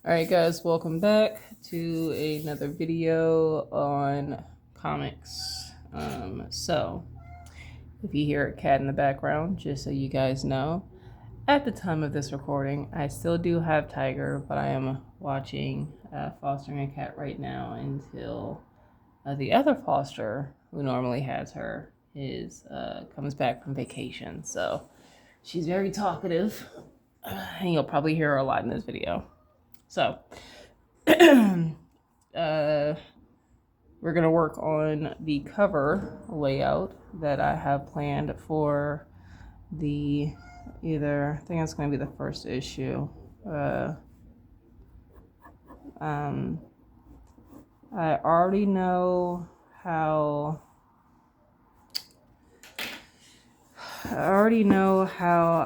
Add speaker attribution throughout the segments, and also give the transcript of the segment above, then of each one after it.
Speaker 1: Alright guys, welcome back to another video on comics. So, if you hear a cat in the background, just so you guys know, at the time of this recording, I still do have Tiger, but I am watching fostering a cat right now until the other foster, who normally has her, comes back from vacation. So, she's very talkative, and you'll probably hear her a lot in this video. So, we're going to work on the cover layout that I have planned for I think it's going to be the first issue. I already know how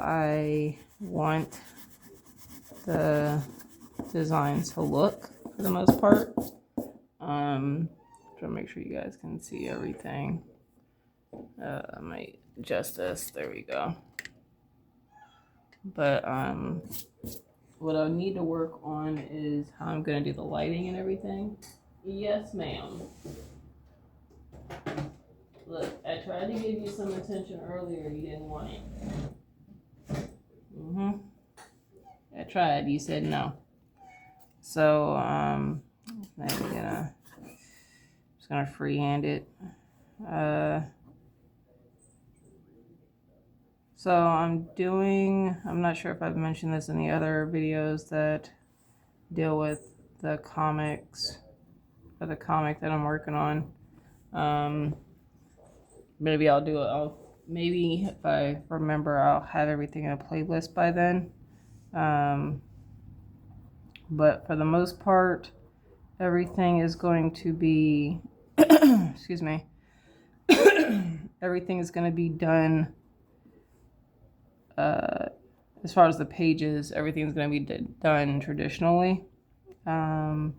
Speaker 1: I want the designs to look for the most part. Trying to make sure you guys can see everything. I might adjust this. There we go. But what I need to work on is how I'm gonna do the lighting and everything. Yes, ma'am. Look, I tried to give you some attention earlier. You didn't want it. I tried. You said no. So I'm just gonna freehand it. So I'm not sure if I've mentioned this in the other videos that deal with the comics, or the comic that I'm working on. Maybe I'll do it. Maybe if I remember, I'll have everything in a playlist by then. But for the most part, everything is going to be, excuse me, everything is going to be done, as far as the pages, everything's going to be done traditionally. As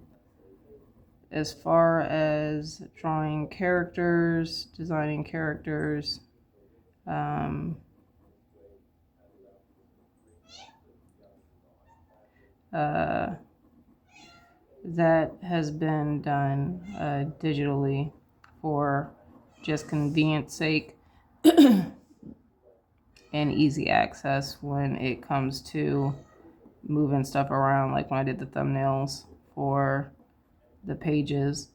Speaker 1: far as drawing characters, designing characters, that has been done digitally for just convenience sake and easy access when it comes to moving stuff around, like when I did the thumbnails for the pages.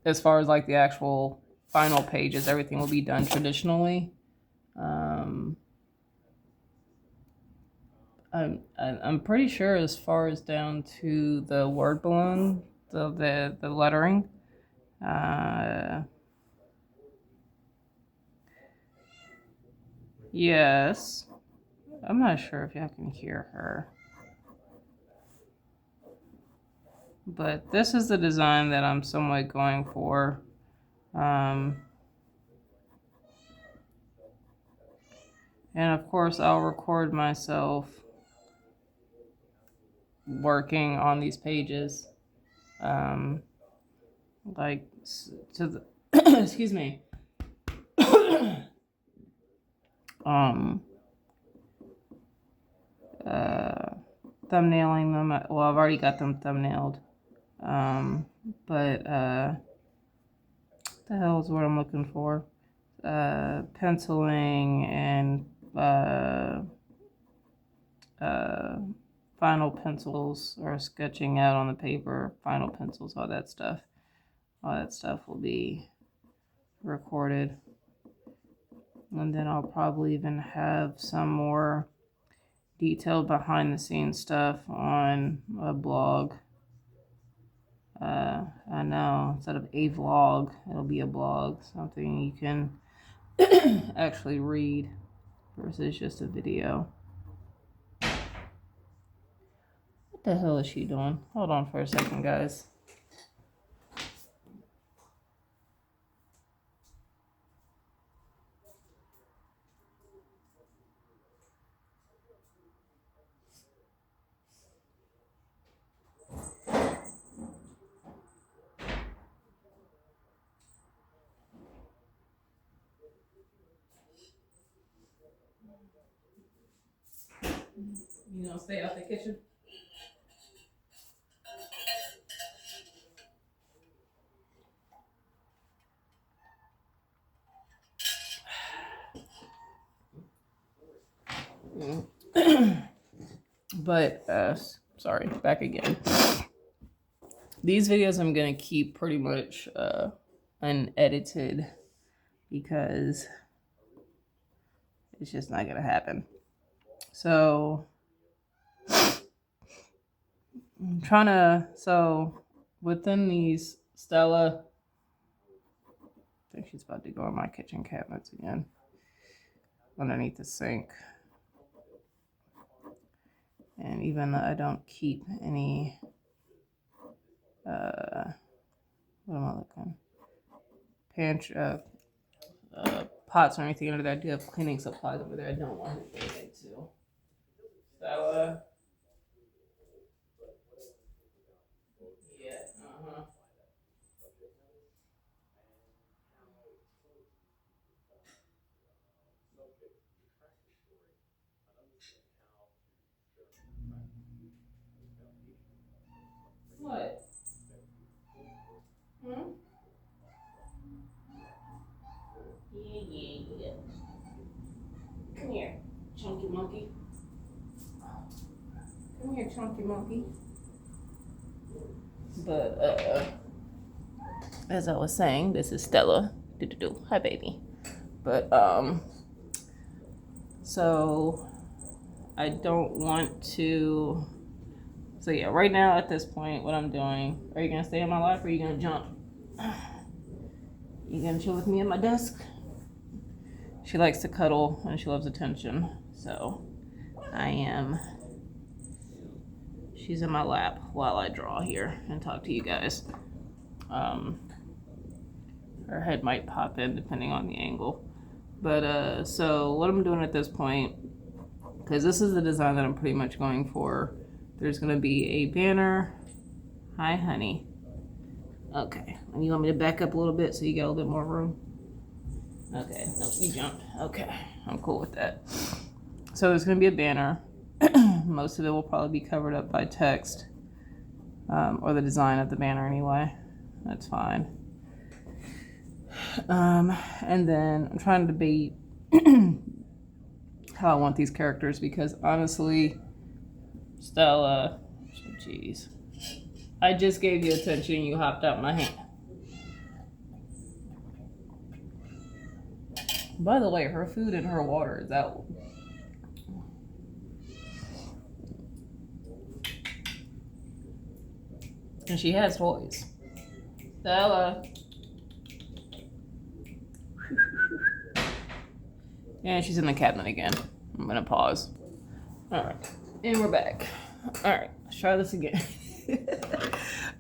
Speaker 1: As far as like the actual final pages, everything will be done traditionally. I'm pretty sure as far as down to the word balloon, the lettering, yes. I'm not sure if y'all can hear her. But this is the design that I'm somewhat going for. And of course, I'll record myself working on these pages. Like to the excuse me. Thumbnailing them. Well, I've already got them thumbnailed. But the hell is what I'm looking for? Penciling and final pencils, or sketching out on the paper, final pencils, all that stuff will be recorded. And then I'll probably even have some more detailed behind the scenes stuff on a blog. I know, instead of a vlog, it'll be a blog, something you can actually read versus just a video. What the hell is she doing? Hold on for a second, guys. You gonna stay out the kitchen? But sorry, back again. These videos I'm gonna keep pretty much unedited because it's just not gonna happen. So I'm trying to, so within these, Stella, I think she's about to go in my kitchen cabinets again, underneath the sink. And even though I don't keep any, what am I looking? Pantry, pots or anything under there. I do have cleaning supplies over there. I don't want to get into. Stella. Yeah, uh-huh. What? Hmm? Yeah. Come here, chunky monkey. Come here, chunky monkey. But, as I was saying, this is Stella. Do. Hi, baby. But, so I don't want to. So yeah, right now at this point, what I'm doing, are you gonna stay in my life or are you gonna jump? You gonna chill with me at my desk? She likes to cuddle and she loves attention. So I am, she's in my lap while I draw here and talk to you guys. Her head might pop in depending on the angle. But so what I'm doing at this point, because this is the design that I'm pretty much going for, there's gonna be a banner. Hi, honey. Okay, and you want me to back up a little bit so you get a little bit more room? Okay, no, you jumped. Okay, I'm cool with that. So there's gonna be a banner. Most of it will probably be covered up by text, or the design of the banner anyway. That's fine. And then I'm trying to debate how I want these characters because honestly, Stella, jeez, I just gave you attention and you hopped out my hand. By the way, her food and her water is out. And she has toys. Stella. And she's in the cabinet again. I'm gonna pause. Alright. And we're back. Alright, let's try this again.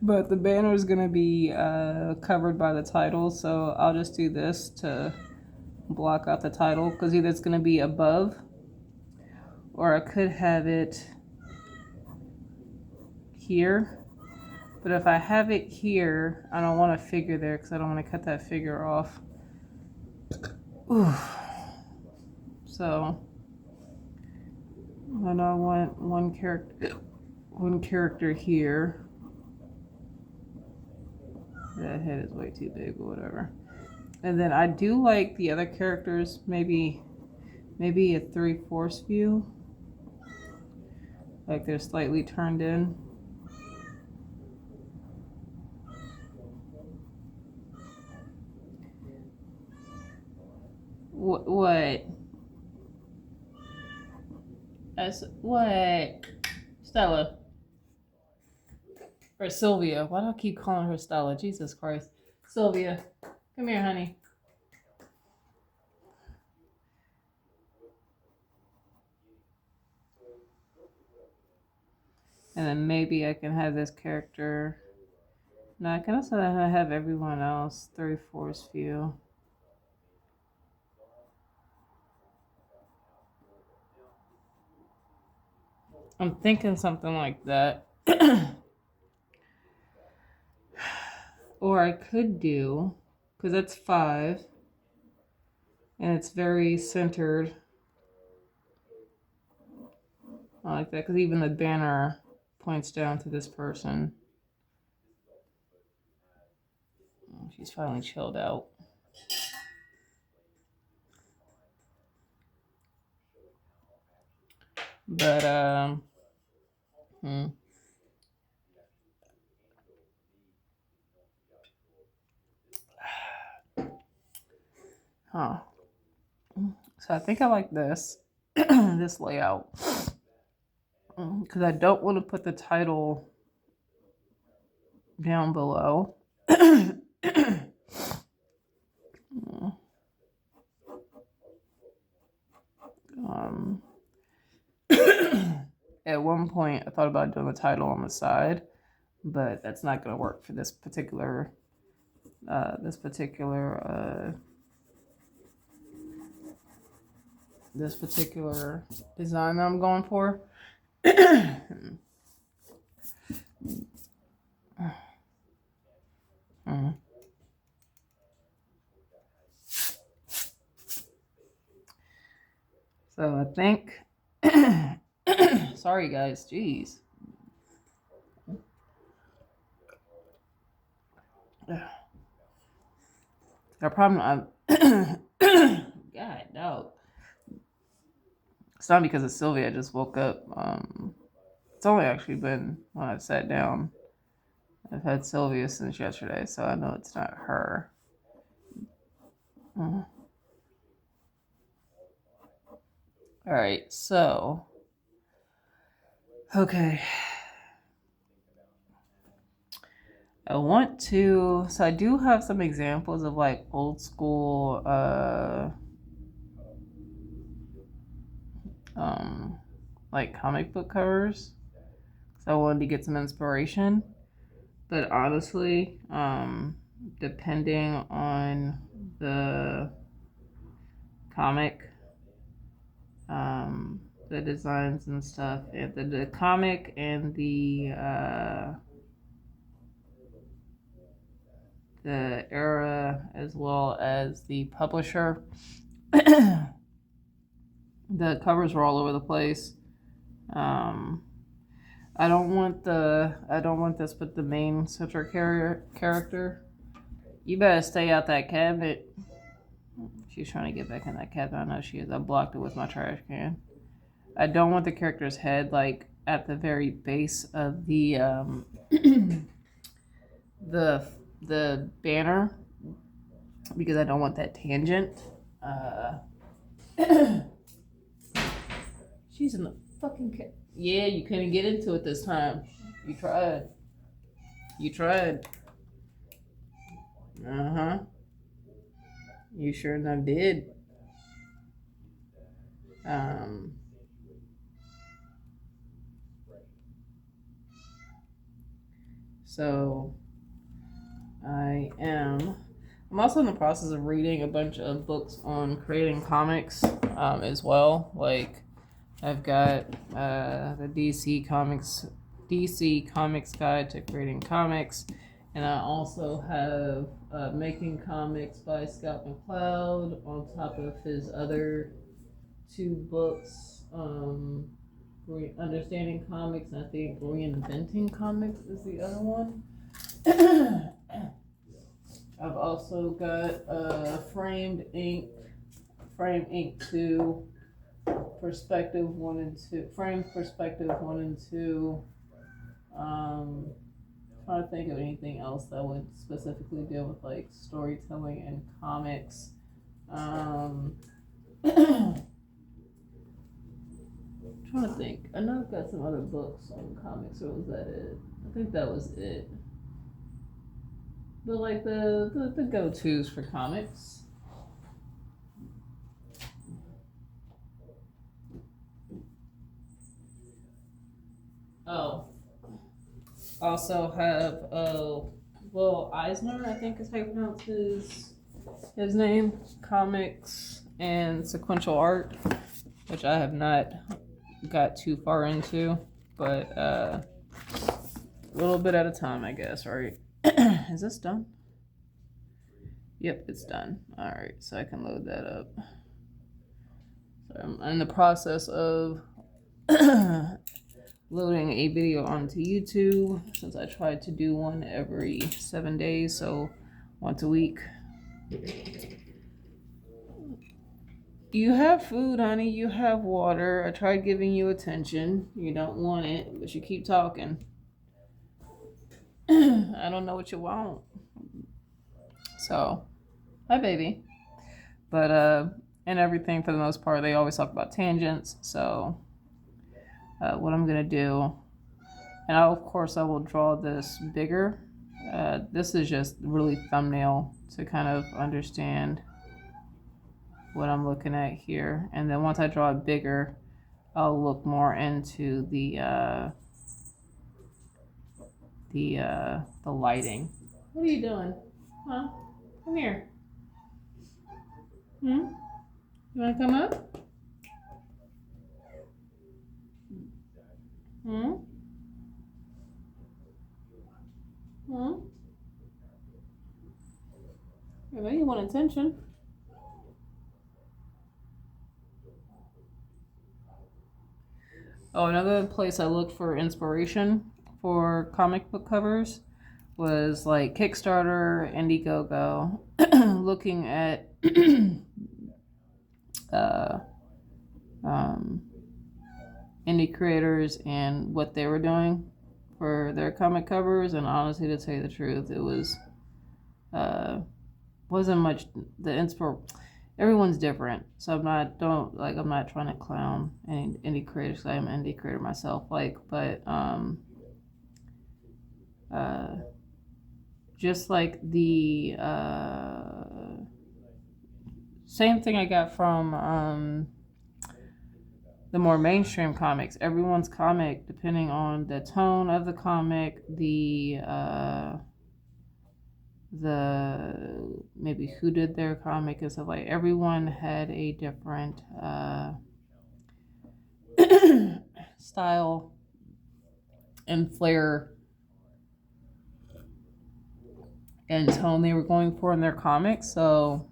Speaker 1: But the banner is gonna be covered by the title, so I'll just do this to block out the title because either it's gonna be above or I could have it here. But if I have it here, I don't want a figure there because I don't want to cut that figure off. Ooh. So then I want one character here. That head is way too big or whatever. And then I do like the other characters, maybe a 3/4 view. Like they're slightly turned in. What? What? Stella. Or Sylvia. Why do I keep calling her Stella? Jesus Christ. Sylvia. Come here, honey. And then maybe I can have this character. No, I can also have everyone else 3/4 view. I'm thinking something like that. Or I could do, because that's 5, and it's very centered. I like that because even the banner points down to this person. She's finally chilled out. But huh. So I think I like this this layout because I don't want to put the title down below. um, at one point, I thought about doing the title on the side, but that's not going to work for this particular this particular design that I'm going for. So I think, sorry guys, jeez. The problem, God, no. It's not because of Sylvia, I just woke up. It's only actually been when I've sat down. I've had Sylvia since yesterday, so I know it's not her. All right, so okay. So I do have some examples of like old school like comic book covers. So I wanted to get some inspiration. But honestly, depending on the comic, the designs and stuff, and the comic and the era, as well as the publisher, the covers were all over the place. I don't want this with the main central character. You better stay out that cabinet. She's trying to get back in that cabinet. I know she is. I blocked it with my trash can. I don't want the character's head like at the very base of the the banner because I don't want that tangent. She's in the fucking cat. Yeah, you couldn't get into it this time. You tried. Uh-huh. You sure enough did. So I'm also in the process of reading a bunch of books on creating comics as well. Like I've got the DC Comics Guide to Creating Comics, and I also have Making Comics by Scott McCloud on top of his other two books, Understanding Comics, and I think Reinventing Comics is the other one. I've also got Frame Ink 2, Perspective 1 and 2, Frame Perspective 1 and 2. Trying to think of anything else that would specifically deal with like storytelling and comics. Trying to think. I know I've got some other books on comics, or was that it? I think that was it. But like the go-tos for comics. Oh. Also have Will Eisner, I think is how you pronounce his name. Comics and sequential art, which I have not got too far into, but a little bit at a time, I guess, right? Is this done? Yep, it's done. All right, so I can load that up. So I'm in the process of loading a video onto YouTube since I tried to do one every 7 days, so once a week. You have food, honey. You have water. I tried giving you attention. You don't want it, but you keep talking. I don't know what you want. So, hi, baby. But, and everything for the most part, they always talk about tangents. So, what I'm going to do, and of course, I will draw this bigger. This is just really thumbnail to kind of understand what I'm looking at here. And then once I draw it bigger, I'll look more into the lighting. What are you doing? Huh? Come here. You want to come up? I know you want attention. Oh, another place I looked for inspiration for comic book covers was like Kickstarter, Indiegogo, looking at indie creators and what they were doing for their comic covers. And honestly, to tell you the truth, it was wasn't much the everyone's different, so I'm not trying to clown any indie creators. I am an indie creator myself, but just like the same thing I got from the more mainstream comics. Everyone's comic, depending on the tone of the comic, the maybe who did their comic and stuff, like everyone had a different style and flair and tone they were going for in their comics. So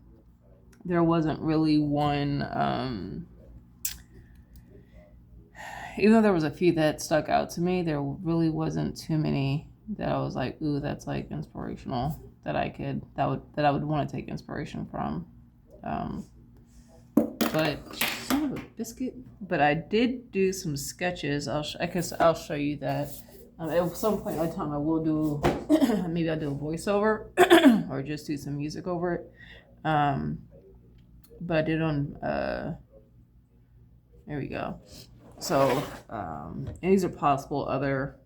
Speaker 1: there wasn't really one even though there was a few that stuck out to me, there really wasn't too many that I was like, ooh, that's like inspirational that I would want to take inspiration from. But son of a biscuit. But I did do some sketches. I guess I'll show you that. At some point in time, I will do maybe I'll do a voiceover or just do some music over it. But I did on there we go. So and these are possible other.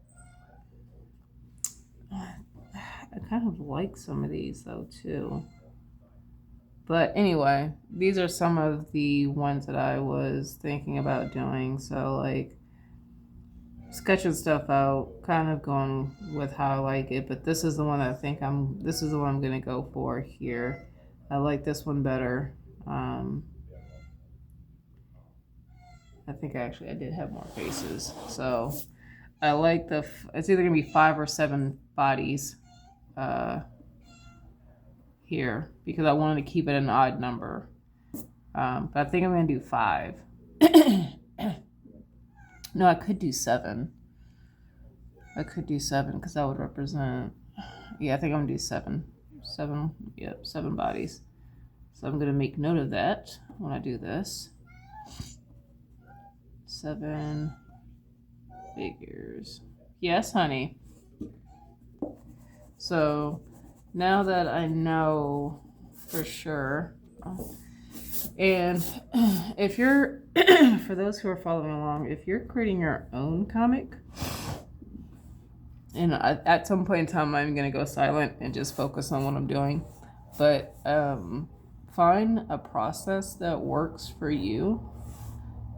Speaker 1: I kind of like some of these though too. But anyway, these are some of the ones that I was thinking about doing. So like sketching stuff out, kind of going with how I like it. But this is the one that I think this is the one I'm gonna go for here. I like this one better. I think actually I did have more faces. So I like it's either gonna be 5 or 7 bodies here because I wanted to keep it an odd number. But I think I'm gonna do 5. No, I could do 7. I could do 7 because that would represent. Yeah, I think I'm gonna do 7. 7. Yep, 7 bodies. So I'm gonna make note of that when I do this. 7 figures. Yes, honey. So now that I know for sure, and if you're, for those who are following along, if you're creating your own comic, and at some point in time, I'm going to go silent and just focus on what I'm doing, but find a process that works for you.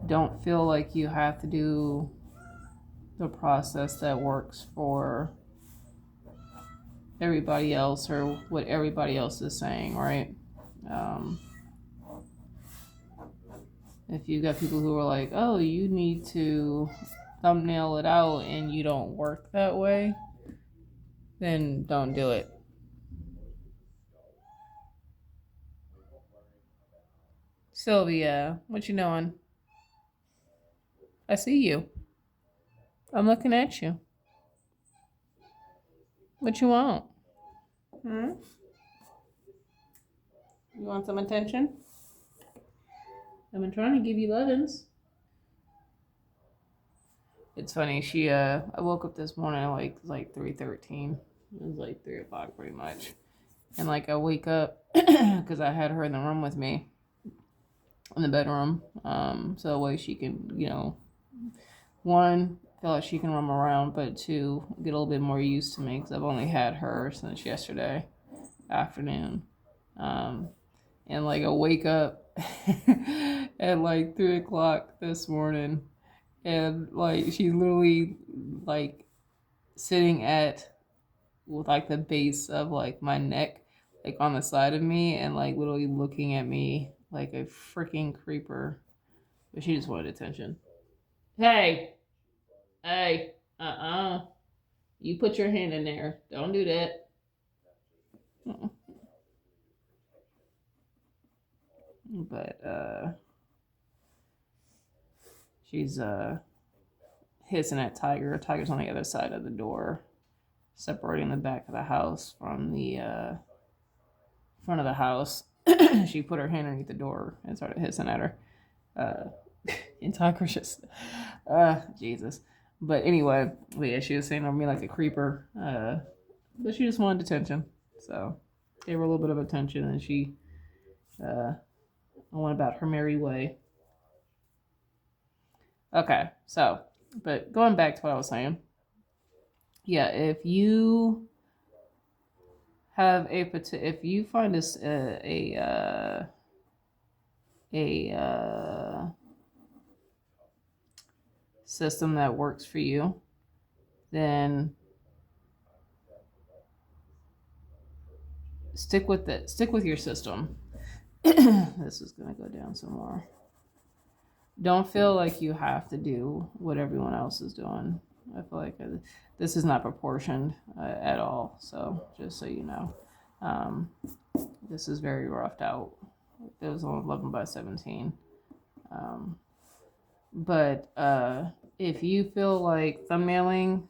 Speaker 1: Don't feel like you have to do the process that works for everybody else or what everybody else is saying, right? If you got people who are like, oh, you need to thumbnail it out and you don't work that way, then don't do it. Sylvia, what you knowing? I see you. I'm looking at you. What you want? Hmm? You want some attention? I've been trying to give you lovins. It's funny. I woke up this morning like 3:13. It was like 3 o'clock pretty much, and like I wake up because I had her in the room with me in the bedroom, so that way she can, one, feel like she can roam around, but two, get a little bit more used to me because I've only had her since yesterday afternoon. Um, and like I wake up at like 3 o'clock this morning, and like she's literally like sitting at with like the base of like my neck, like on the side of me, and like literally looking at me like a freaking creeper. But she just wanted attention. Hey, hey, you put your hand in there. Don't do that. But she's hissing at Tiger. Tiger's on the other side of the door, separating the back of the house from the front of the house. She put her hand underneath the door and started hissing at her. And Tiger's just, Jesus. But anyway, yeah, she was saying on me like a creeper. But she just wanted attention. So gave her a little bit of attention, and she went about her merry way. Okay, so, but going back to what I was saying, yeah, if you have if you find this a system that works for you, then stick with it. Stick with your system. This is gonna go down some more. Don't feel like you have to do what everyone else is doing. I feel like this is not proportioned at all. So just so you know, this is very roughed out. It was on 11 by 17. But if you feel like thumbnailing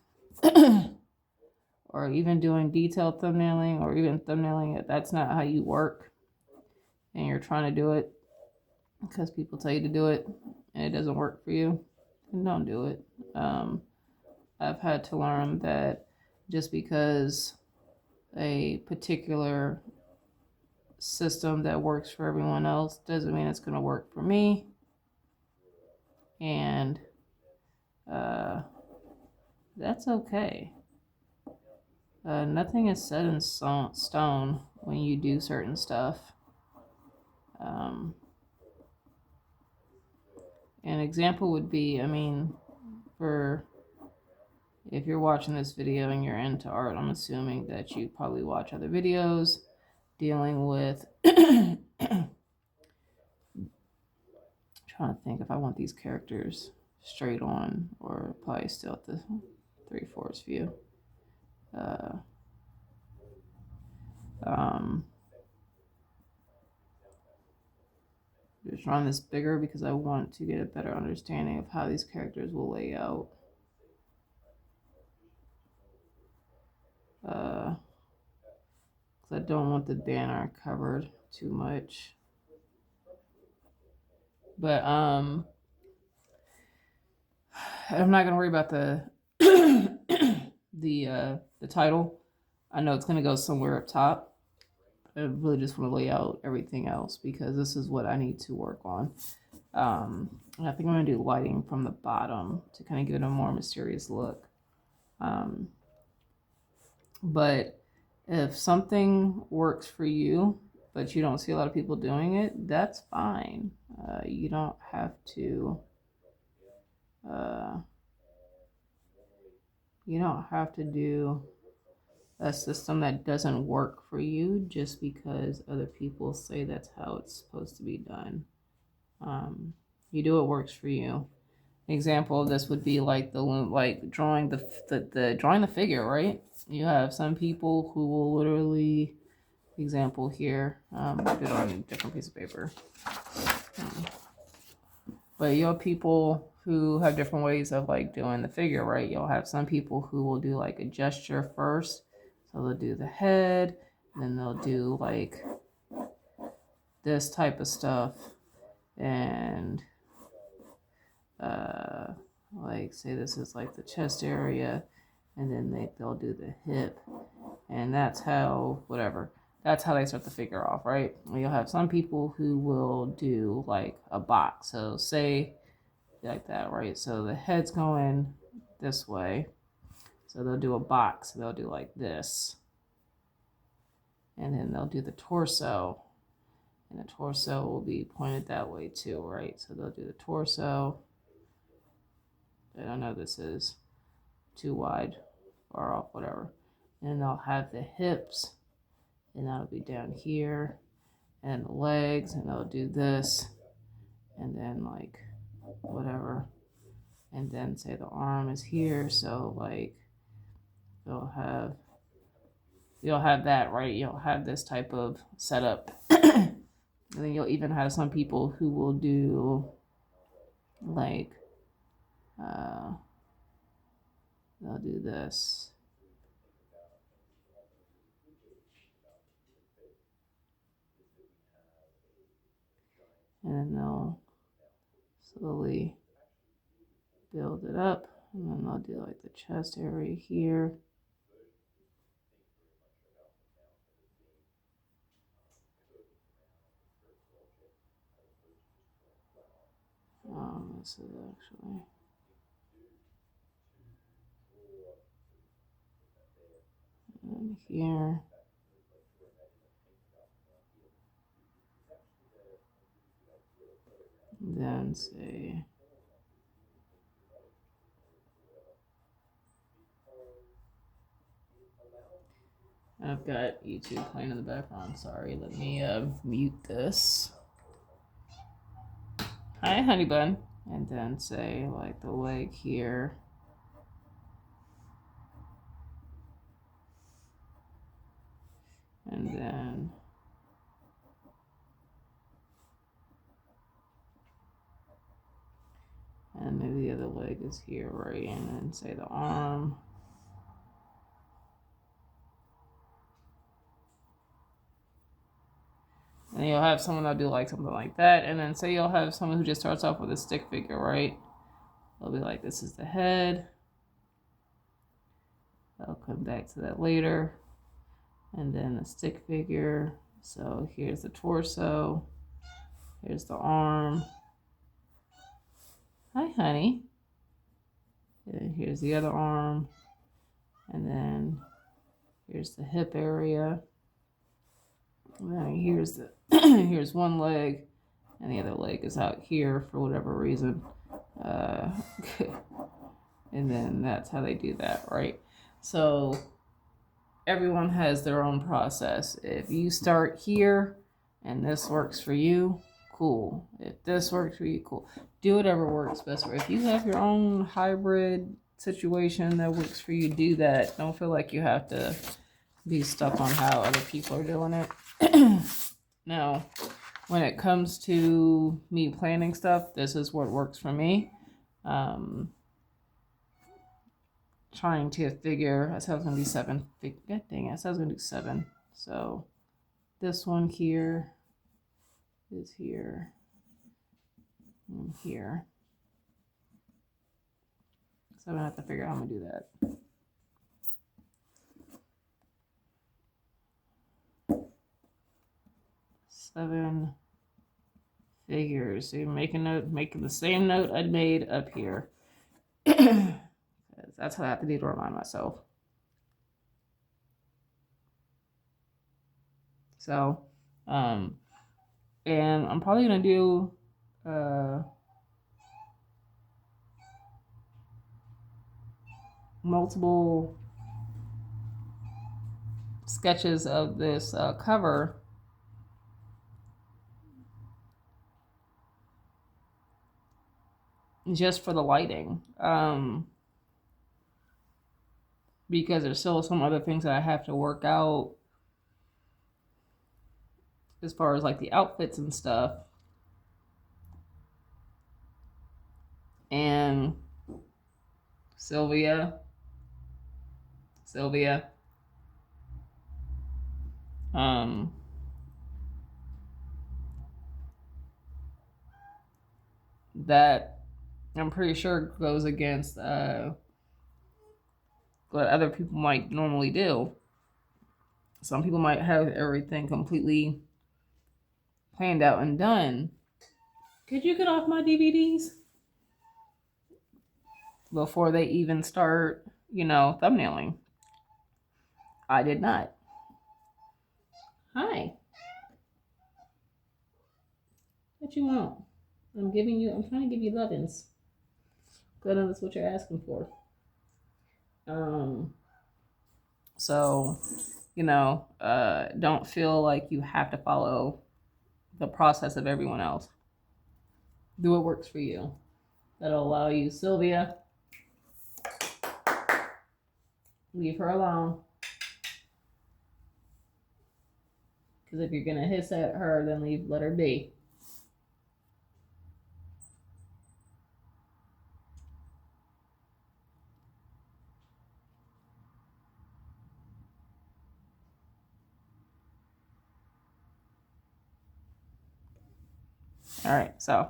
Speaker 1: or even doing detailed thumbnailing or even thumbnailing it, that's not how you work, and you're trying to do it because people tell you to do it and it doesn't work for you, then don't do it. I've had to learn that just because a particular system that works for everyone else doesn't mean it's going to work for me. And that's okay. Nothing is set in stone when you do certain stuff. An example would be, for if you're watching this video and you're into art, I'm assuming that you probably watch other videos dealing with trying to think if I want these characters straight on or probably still at the 3/4 view. Just drawing this bigger because I want to get a better understanding of how these characters will lay out. Because I don't want the banner covered too much. But I'm not gonna worry about the the title. I know it's gonna go somewhere up top. I really just want to lay out everything else because this is what I need to work on. And I think I'm gonna do lighting from the bottom to kind of give it a more mysterious look. But if something works for you, but you don't see a lot of people doing it, that's fine. You don't have to. You don't have to do a system that doesn't work for you just because other people say that's how it's supposed to be done. You do what works for you. An example of this would be like drawing drawing the figure, right? You have some people who will literally, example here, put it on a different piece of paper. But you'll have people who have different ways of like doing the figure, right? You'll have some people who will do like a gesture first. So they'll do the head, and then they'll do like this type of stuff. And like say this is like the chest area, and then they'll do the hip, and that's how that's how they start the figure off, right? And you'll have some people who will do like a box. So say like that, right? So the head's going this way, so they'll do a box. They'll do like this, and then they'll do the torso, and the torso will be pointed that way too, right? So they'll do the torso. I don't know, this is too wide, far off, whatever. And they'll have the hips, and that'll be down here, and the legs, and they'll do this, and then like whatever, and then say the arm is here. So like you'll have that, right? You'll have this type of setup. And then you'll even have some people who will do like they'll do this, and then they'll slowly build it up, and then they'll do like the chest area here. This is actually and here. And then say I've got YouTube playing in the background. Sorry, let me mute this. Hi, honey bun. And then say like the leg here. And then maybe the other leg is here, right? And then say the arm. And you'll have someone that'll do like something like that. And then say you'll have someone who just starts off with a stick figure, right? They'll be like, this is the head. I'll come back to that later. And then the stick figure. So here's the torso. Here's the arm. Hi, honey. And here's the other arm. And then here's the hip area. And then here's the here's one leg, and the other leg is out here for whatever reason. And then that's how they do that, right? So everyone has their own process. If you start here and this works for you, cool. If this works for you, cool. Do whatever works best for you. If you have your own hybrid situation that works for you, do that. Don't feel like you have to be stuck on how other people are doing it. Now, when it comes to me planning stuff, this is what works for me. Trying to figure, I said I was going to do 7. God dang it, I said I was going to do 7. So this one here is here and here. So I'm going to have to figure out how I'm going to do that. Seven figures. So you're making the same note I made up here. That's what I have to do to remind myself. So, and I'm probably gonna do multiple sketches of this cover. Just for the lighting, because there's still some other things that I have to work out as far as like the outfits and stuff. And Sylvia, that I'm pretty sure goes against what other people might normally do. Some people might have everything completely planned out and done. Could you get off my DVDs? Before they even start, thumbnailing. I did not. Hi. What you want? I'm trying to give you lovin's. Good, that's what you're asking for. So, don't feel like you have to follow the process of everyone else. Do what works for you. That'll allow you, Sylvia. Leave her alone. Because if you're gonna hiss at her, then let her be. All right, so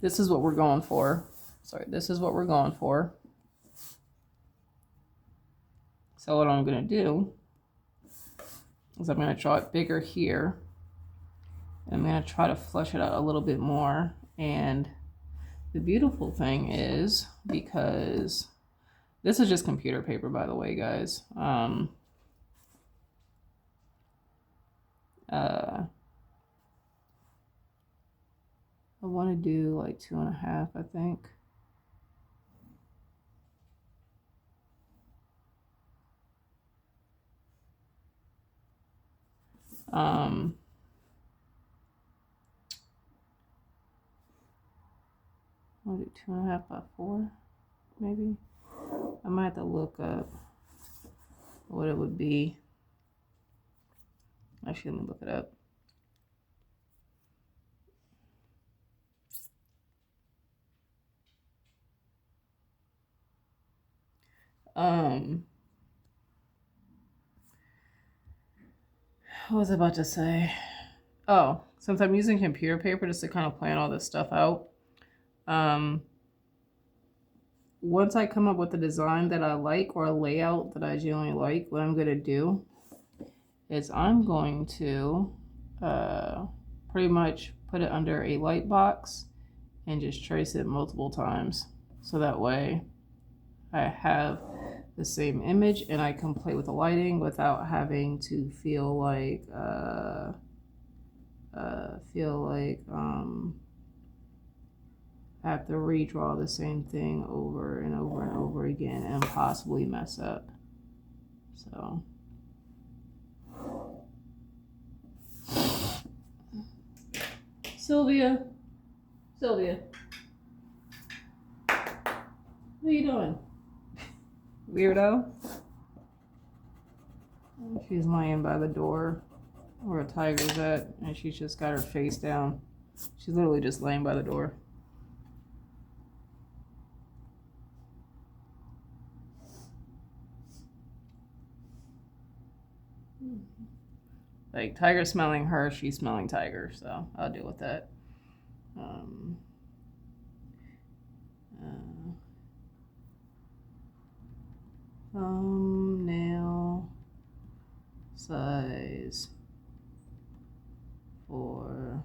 Speaker 1: this is what we're going for. So what I'm gonna do is I'm gonna draw it bigger here. And I'm gonna try to flesh it out a little bit more. And the beautiful thing is, because this is just computer paper, by the way, guys. I want to do like 2.5, I think. I'll do 2.5 by 4, maybe. I might have to look up what it would be. Actually, let me look it up. What was I about to say? Oh, since I'm using computer paper just to kind of plan all this stuff out, once I come up with a design that I like or a layout that I generally like, what I'm going to do is I'm going to pretty much put it under a light box and just trace it multiple times. So that way I have the same image and I can play with the lighting without having to feel like I have to redraw the same thing over and over and over again and possibly mess up. So Sylvia, what are you doing? Weirdo. She's laying by the door where a tiger's at, and she's just got her face down. She's literally just laying by the door. Like, tiger smelling her, she's smelling tiger, so I'll deal with that. Thumbnail size for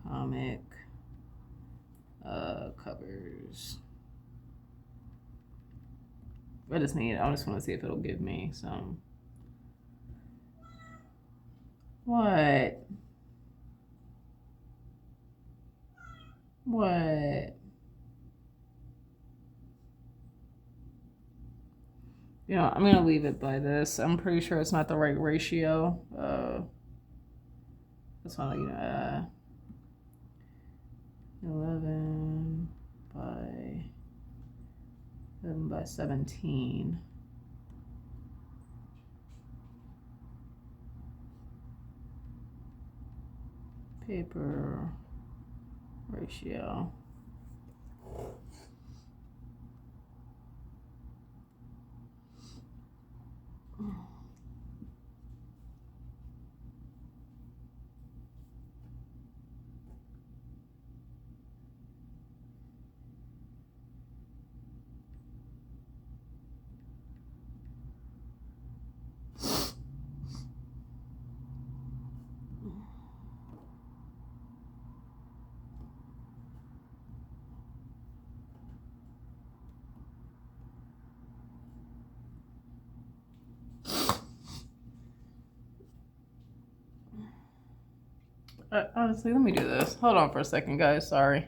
Speaker 1: comic covers. I just want to see if it'll give me some. What? I'm going to leave it by this. I'm pretty sure it's not the right ratio. That's not 11 by 17. Paper ratio. Honestly, let me do this. Hold on for a second, guys. Sorry.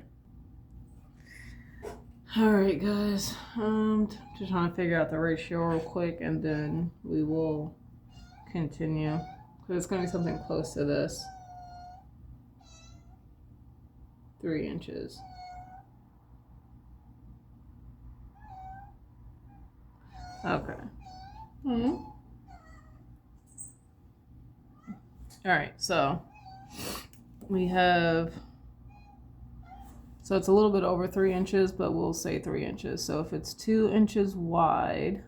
Speaker 1: All right, guys. Just trying to figure out the ratio real quick, and then we will continue. Because it's gonna be something close to this. 3 inches. Okay. All right, so we have, so it's a little bit over 3 inches, but we'll say 3 inches. So if it's 2 inches wide,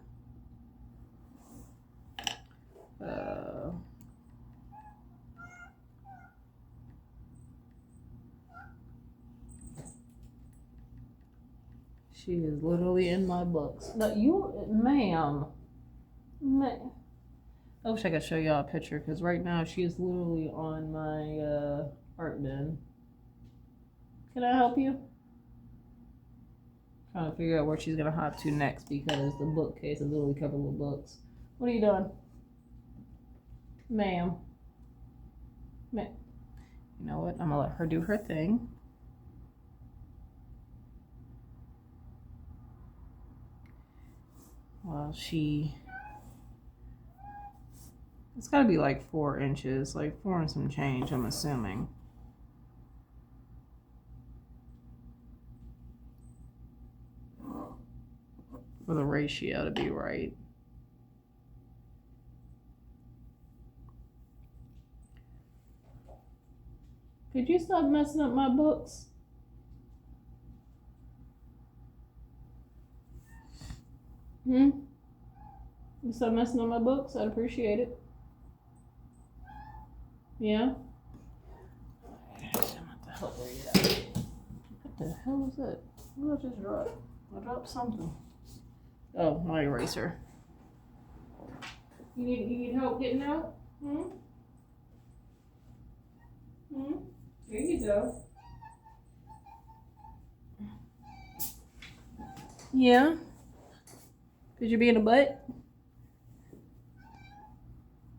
Speaker 1: she is literally in my books. No, you, ma'am. I wish I could show y'all a picture, because right now she is literally on my art bin. Can I help you? Trying to figure out where she's gonna hop to next, because the bookcase is literally covered with books. What are you doing? Ma'am. You know what? I'm gonna let her do her thing. Well, it's gotta be like 4 inches, like 4 and some change, I'm assuming. For the ratio to be right. Could you stop messing up my books? You stop messing up my books? I'd appreciate it. Yeah? I'm gonna have to help her get out. What the hell was that? What did I just drop? I dropped something. Oh, my eraser. You need help getting out? Here you go. Yeah? Could you be in a butt?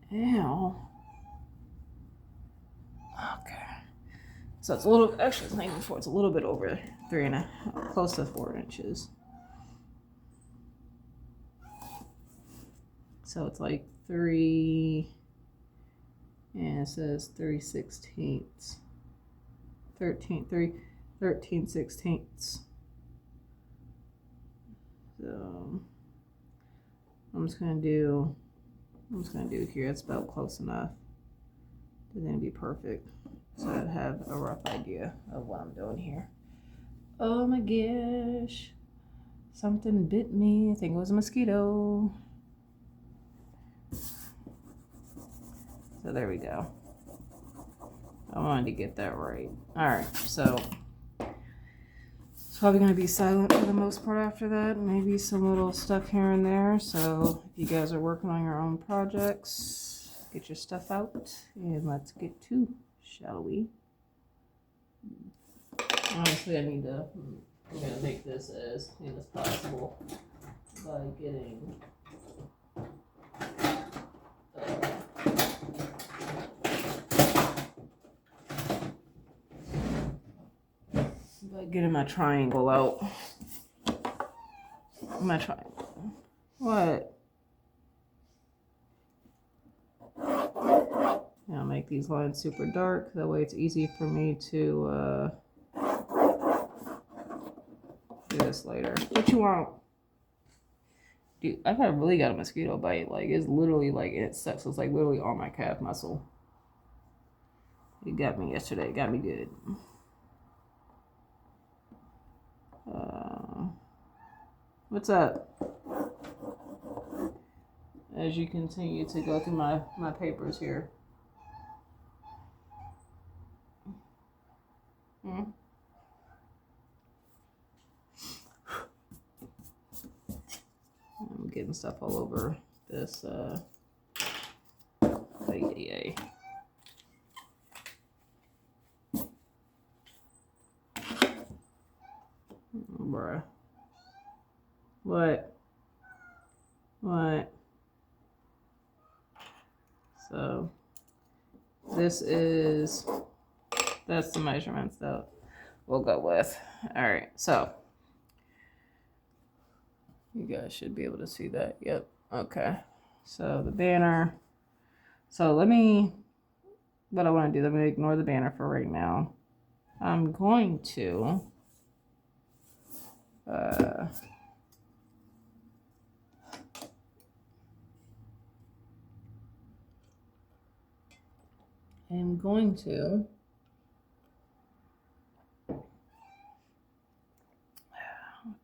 Speaker 1: Ew. Okay. So it's a little, actually it's not even 4, it's a little bit over 3.5, close to 4 inches. So it's like 3, and it says 3/16, 13/16. So I'm just gonna do here. It's about close enough. It's gonna be perfect. So I'd have a rough idea of what I'm doing here. Oh my gosh. Something bit me. I think it was a mosquito. So there we go. I wanted to get that right. Alright, so it's probably going to be silent for the most part after that. Maybe some little stuff here and there. So if you guys are working on your own projects, get your stuff out and let's get to, shall we? Honestly, I'm going to make this as clean as possible by getting getting my triangle out. My triangle. What? I'll make these lines super dark. That way it's easy for me to do this later. What you want? Dude, I've really got a mosquito bite. Like, it's literally like, it sucks. It's like literally on my calf muscle. It got me yesterday. It got me good. What's up? As you continue to go through my papers here. Hmm? I'm getting stuff all over this. Yay. Bruh. What? So, that's the measurements that we'll go with. All right, so you guys should be able to see that. Yep. Okay. So the banner. So what I want to do, let me ignore the banner for right now. I'm going to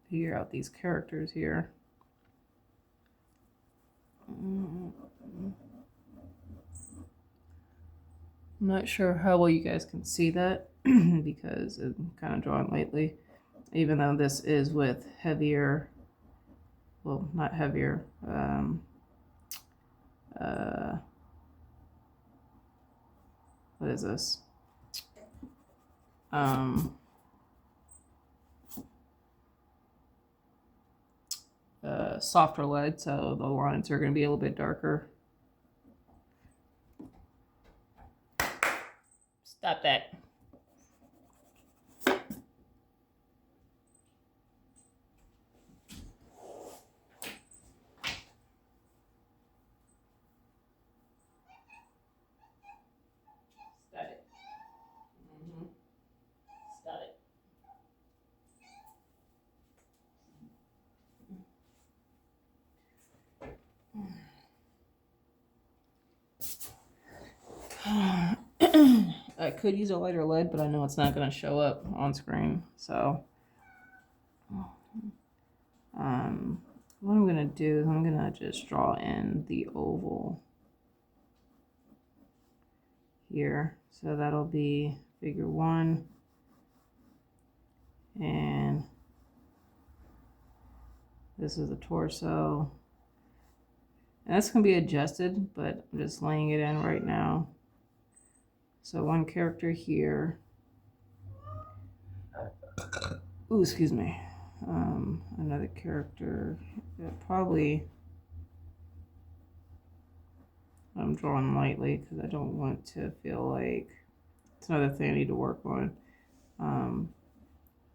Speaker 1: figure out these characters here. I'm not sure how well you guys can see that because I'm kind of drawing lately, even though this is with heavier, well, not heavier, what is this? Softer lead, so the lines are going to be a little bit darker. Stop that. I could use a lighter lead, but I know it's not going to show up on screen. So, what I'm going to do is I'm going to just draw in the oval here. So that'll be figure 1. And this is the torso. And that's going to be adjusted, but I'm just laying it in right now. So one character here. Ooh, excuse me. Another character. Probably. I'm drawing lightly because I don't want to feel like it's another thing I need to work on.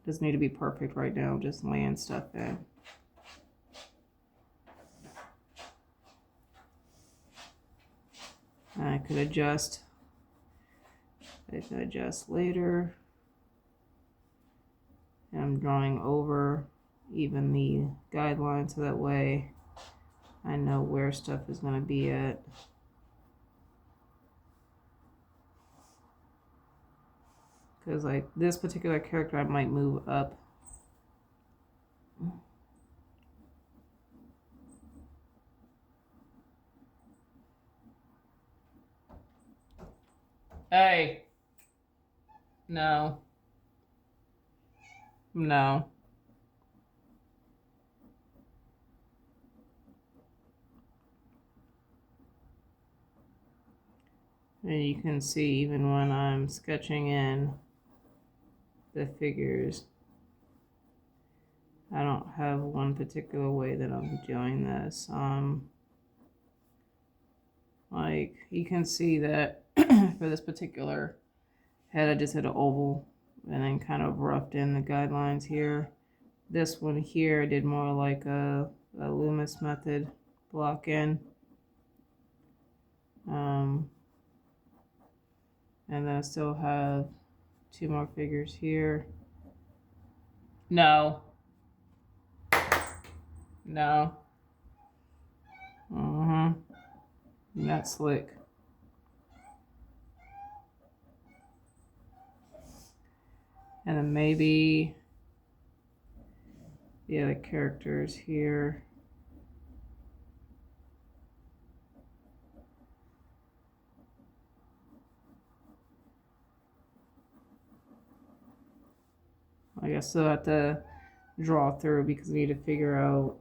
Speaker 1: Doesn't need to be perfect right now. Just laying stuff in. I could adjust. I can adjust later. And I'm drawing over even the guidelines so that way I know where stuff is going to be at. Because like this particular character I might move up. Hey. No. No. And you can see even when I'm sketching in the figures, I don't have one particular way that I'm doing this. Like you can see that for this particular head, I just had an oval and then kind of roughed in the guidelines here. This one here, I did more like a Loomis method block in. And then I still have 2 more figures here. No. No. Not slick. And then maybe the other characters here. I guess I'll have to draw through because I need to figure out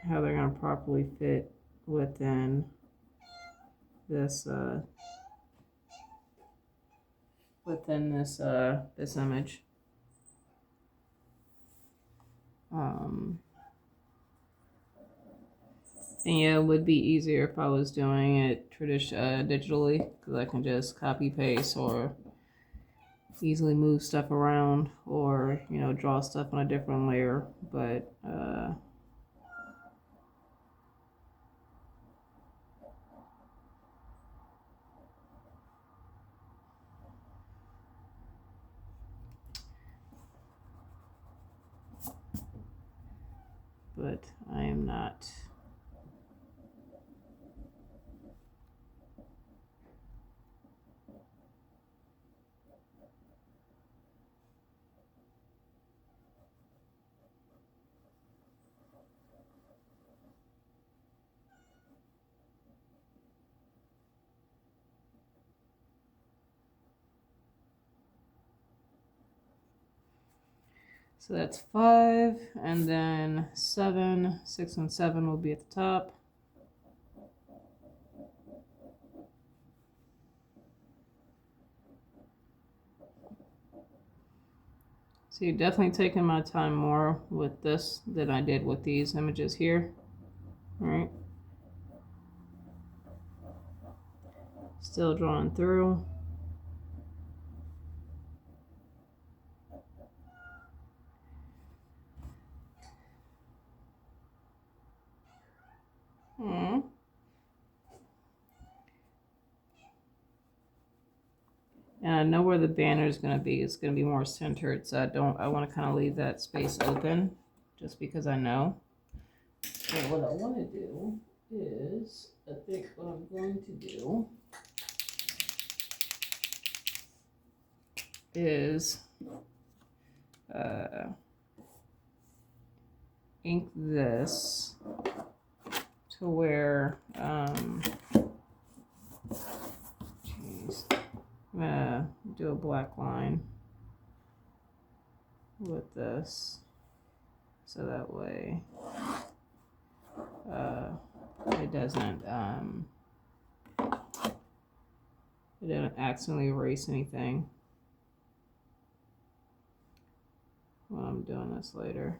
Speaker 1: how they're going to properly fit within this this image. And yeah, it would be easier if I was doing it digitally, because I can just copy paste or easily move stuff around, or draw stuff on a different layer. But I am not. So that's 5, and then 7, 6 and 7 will be at the top. So you're definitely taking my time more with this than I did with these images here. All right. Still drawing through. And I know where the banner is going to be. It's going to be more centered, so I want to kind of leave that space open just because I know. So what I want to do is, I think what I'm going to do is ink this to where, geez. I'm gonna do a black line with this, so that way it doesn't accidentally erase anything when I'm doing this later.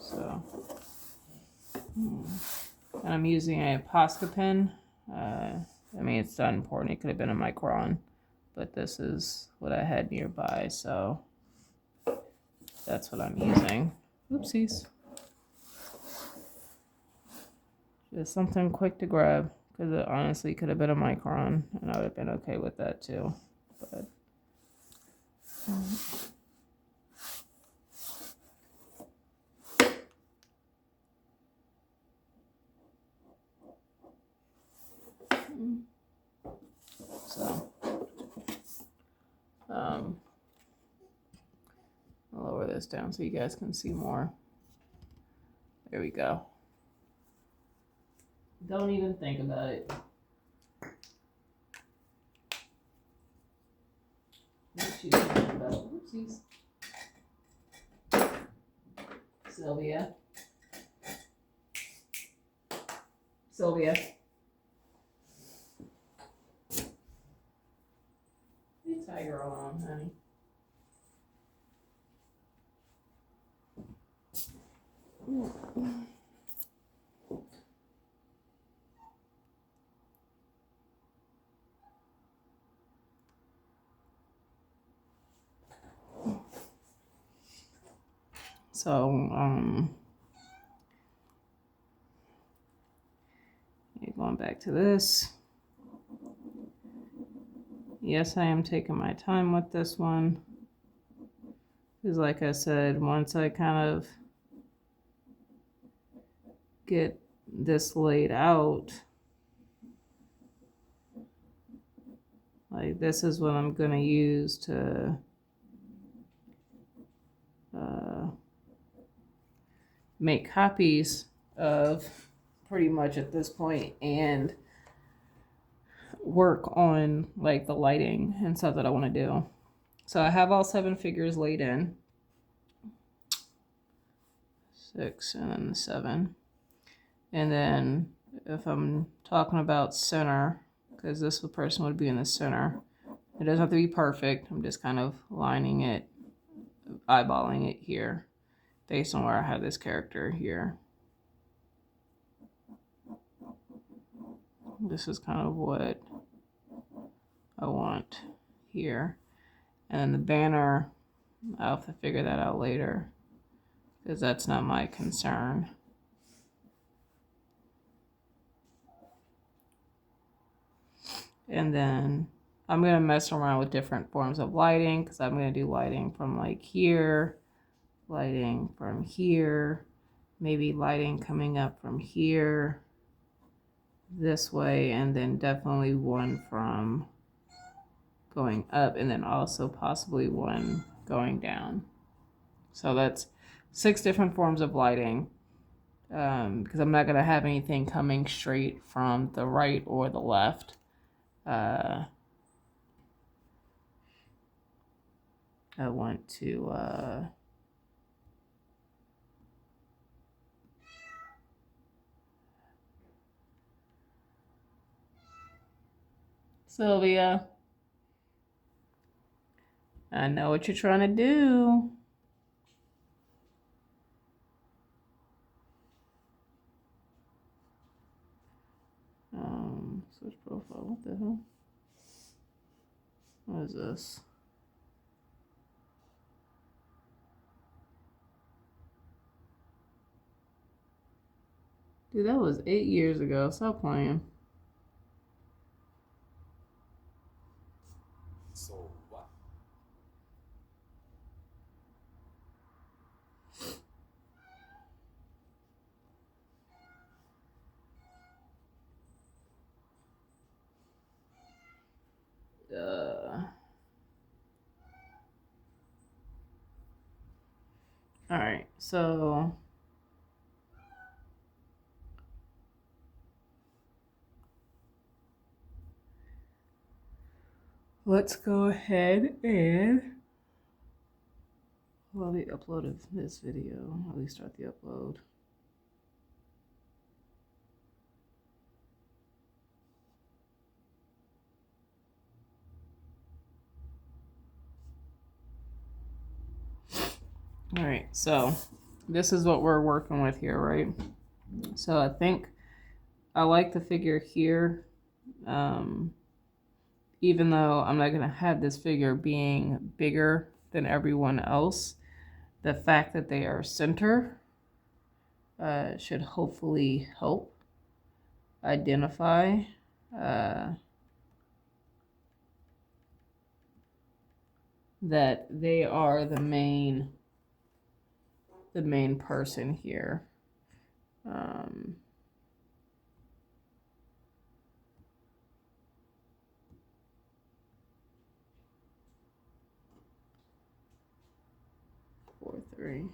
Speaker 1: So, and I'm using a Posca pen. I mean, it's not important. It could have been a Micron, but this is what I had nearby, so that's what I'm using. Oopsies. Just something quick to grab, because it honestly could have been a Micron, and I would have been okay with that too. But so I'll lower this down so you guys can see more. There we go. Don't even think about it. What you thinking about? Oopsies. Sylvia. You tiger along, honey. So, going back to this. Yes, I am taking my time with this one. Because like I said, once I kind of get this laid out, like this is what I'm going to use to make copies of pretty much at this point and work on like the lighting and stuff that I want to do. So I have all 7 figures laid in. 6 and then the 7. And then if I'm talking about center, because this person would be in the center, it doesn't have to be perfect. I'm just kind of lining it, eyeballing it here based on where I have this character here. This is kind of what I want here. And then the banner, I'll have to figure that out later because that's not my concern. And then I'm going to mess around with different forms of lighting because I'm going to do lighting from like here, lighting from here, maybe lighting coming up from here this way, and then definitely one from going up, and then also possibly one going down. So that's 6 different forms of lighting, because I'm not going to have anything coming straight from the right or the left. I want to Sylvia, I know what you're trying to do. Switch profile. What the hell? What is this? Dude, that was 8 years ago. Stop playing.
Speaker 2: So what?
Speaker 1: All right, so let's go ahead and while we uploaded this video, at least start the upload. All right, so this is what we're working with here, right? So I think I like the figure here, even though I'm not going to have this figure being bigger than everyone else. The fact that they are center should hopefully help identify that they are the main person here. 4, 3.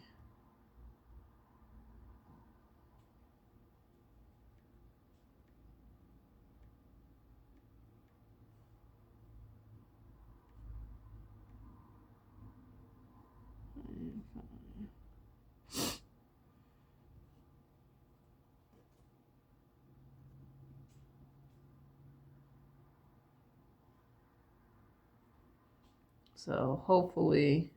Speaker 1: So hopefully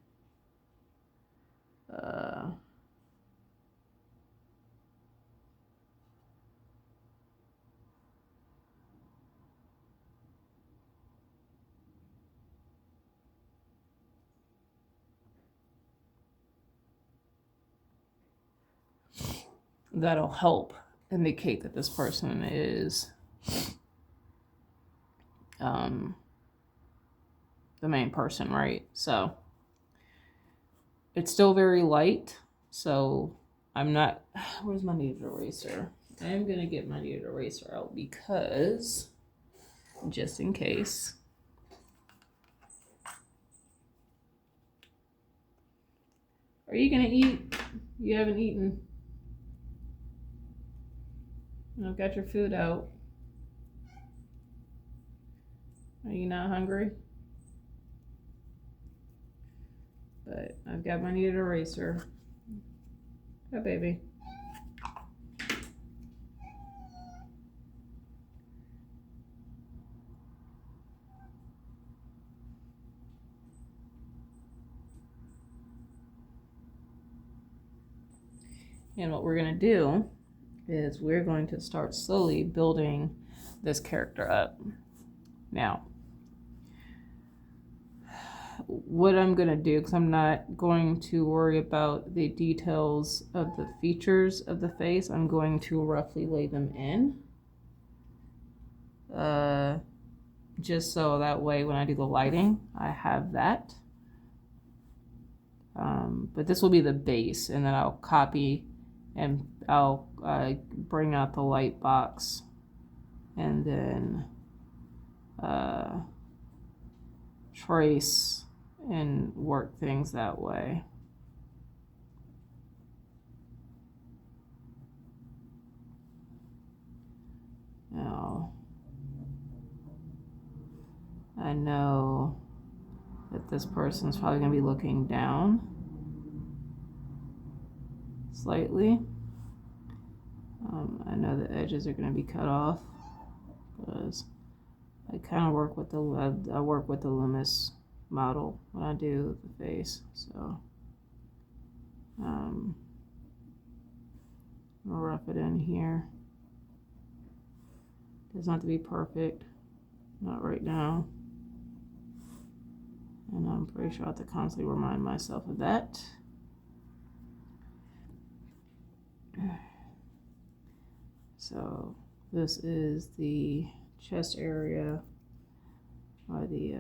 Speaker 1: that'll help indicate that this person is the main person, right? So it's still very light, so I'm not, where's my kneaded eraser? I am gonna get my kneaded eraser out because just in case. Are you gonna eat? You haven't eaten. I've got your food out. Are you not hungry? But I've got my kneaded eraser. Hi, baby. And what we're going to do is we're going to start slowly building this character up. Now, what I'm going to do, because I'm not going to worry about the details of the features of the face, I'm going to roughly lay them in. Just so that way when I do the lighting, I have that. But this will be the base, and then I'll copy and I'll bring out the light box and then trace and work things that way. Now, I know that this person's probably going to be looking down slightly. I know the edges are going to be cut off because I kind of work with the Loomis model when I do the face. So I'll rough it in here. Doesn't have to be perfect, not right now. And I'm pretty sure I have to constantly remind myself of that. So this is the chest area, or the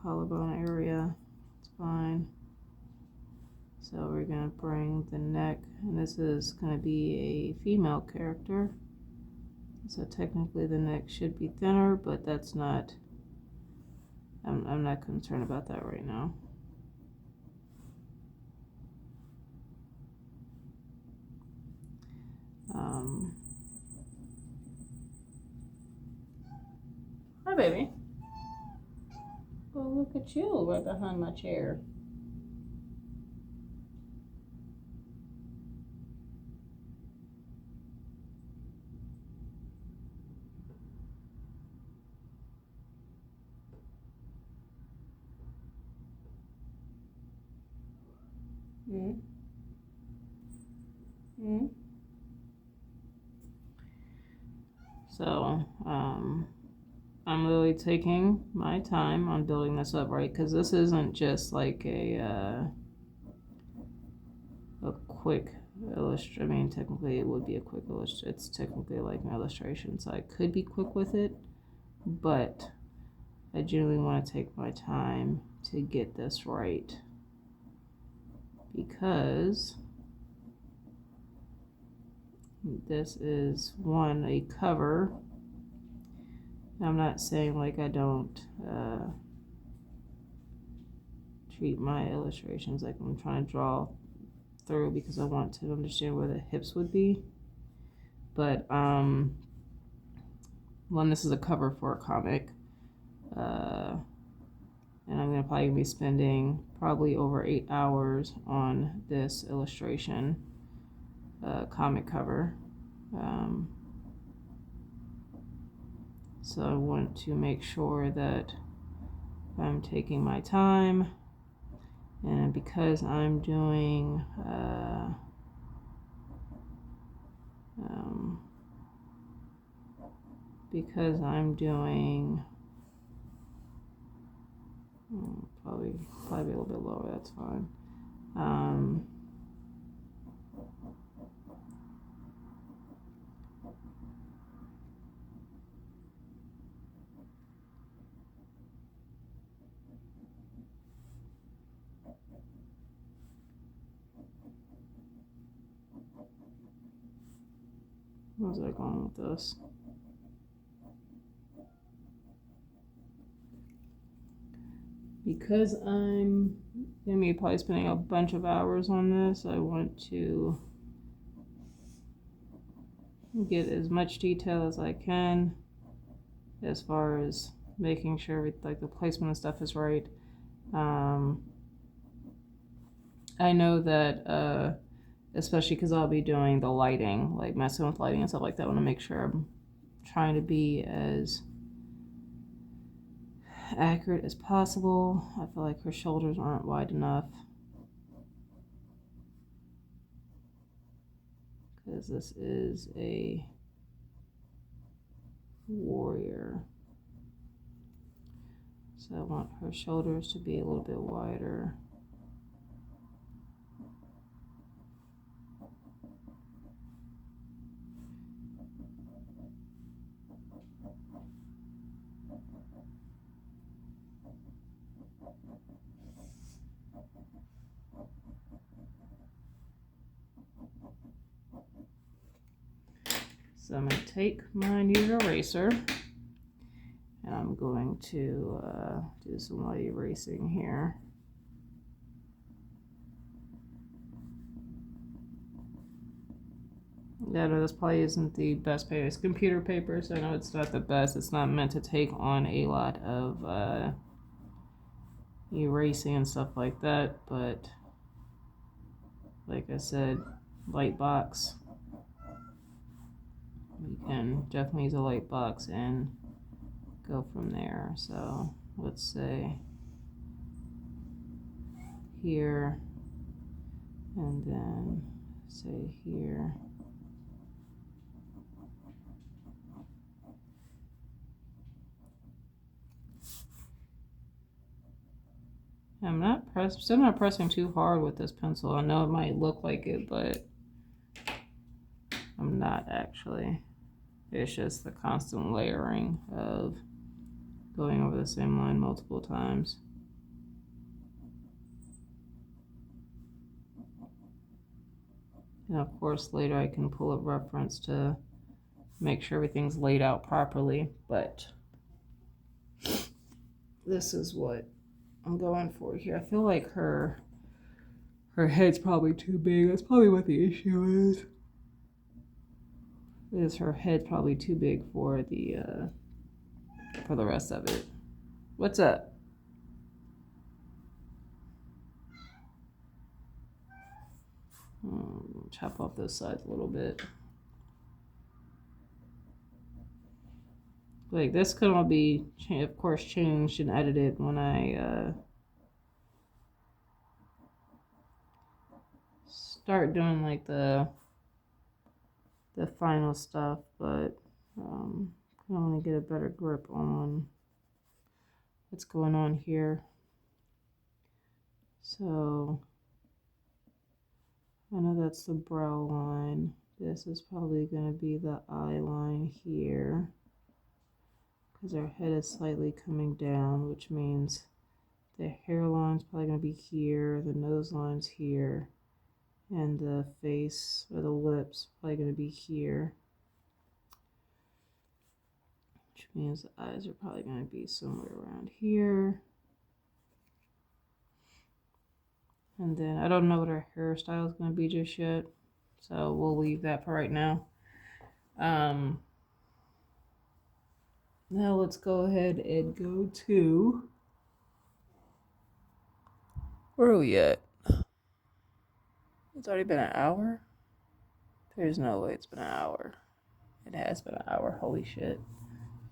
Speaker 1: collarbone area. It's fine. So we're gonna bring the neck, and this is gonna be a female character. So technically the neck should be thinner, but that's not, I'm not concerned about that right now. Hi, baby. Oh, look at you right behind my chair. So, I'm really taking my time on building this up, right? Because this isn't just like a quick illustration. I mean, technically it would be a quick illustration. It's technically like an illustration, so I could be quick with it, but I genuinely want to take my time to get this right, because this is one, a cover. I'm not saying like I don't treat my illustrations like I'm trying to draw through, because I want to understand where the hips would be. But one, this is a cover for a comic, and I'm probably gonna be spending probably over 8 hours on this illustration, comic cover. So I want to make sure that I'm taking my time, and because I'm doing probably a little bit lower, that's fine. Where's I going with this? because I'm gonna be probably spending a bunch of hours on this, I want to get as much detail as I can as far as making sure like the placement and stuff is right. I know that especially because I'll be doing the lighting, like messing with lighting and stuff like that. I want to make sure I'm trying to be as accurate as possible. I feel like her shoulders aren't wide enough because this is a warrior. So I want her shoulders to be a little bit wider. So I'm going to take my new eraser and I'm going to do some light erasing here. Yeah, no, this probably isn't the best paper. It's computer paper, so I know it's not the best. It's not meant to take on a lot of erasing and stuff like that, but like I said, light box. We can definitely use a light box and go from there. So let's say here, and then say here. Still not pressing too hard with this pencil. I know it might look like it, but I'm not actually. It's just the constant layering of going over the same line multiple times. And of course, later I can pull a reference to make sure everything's laid out properly, but this is what I'm going for here. I feel like her head's probably too big. That's probably what the issue is her head probably too big for the rest of it. What's up? Chop off those sides a little bit. Like this could all be, of course, changed and edited when I start doing like the final stuff, but I want to get a better grip on what's going on here. So I know that's the brow line. This is probably going to be the eye line here because our head is slightly coming down, which means the hairline's probably going to be here, the nose line's here, and the face or the lips probably going to be here, which means the eyes are probably going to be somewhere around here. And then I don't know what our hairstyle is going to be just yet, so we'll leave that for right now. Now let's go ahead and go to, where are we at? It's already been an hour? There's no way it's been an hour. It has been an hour, holy shit.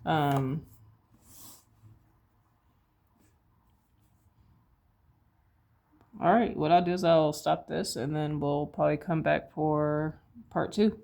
Speaker 1: All right, what I'll do is I'll stop this and then we'll probably come back for part 2.